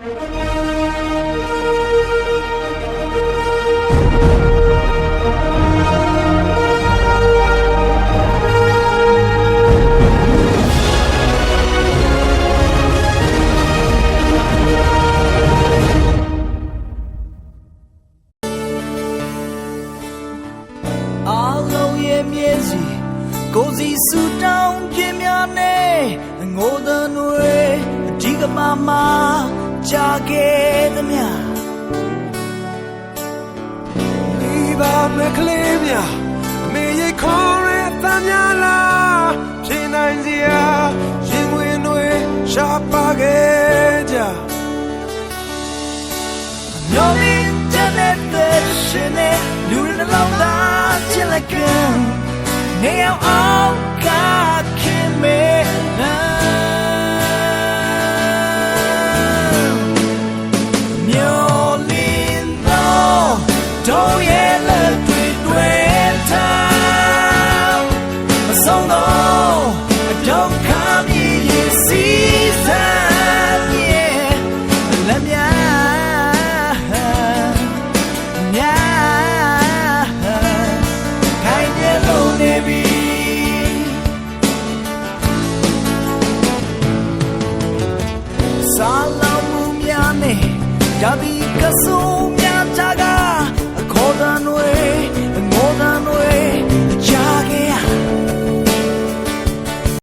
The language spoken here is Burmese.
ကိုစီဆူတောင်းပြင်းများနဲ့ငိုသံတွေအဒီကမမကြာခဲ့သမျှဒီပါမကလေးများအမေရိတ်ခေါ်ရတဲ့များလားဖြေနိုင်စရာရင်ဝင်တွေရှာပါခဲ့ကြမျောမြင်တဲ့ရှင်နဲ့လူတွေနှလုံးသားချစ်လိုက်ကနေအောင်ကခင်မေနာမျောလင်းတော့တို့ရဲ့လက်တွေထားမဆုံးတော့ဒုက္ခမြည်ရစီစားရဲ့လက်စာလောင်မှုများနဲ့ဒါဒီကဆို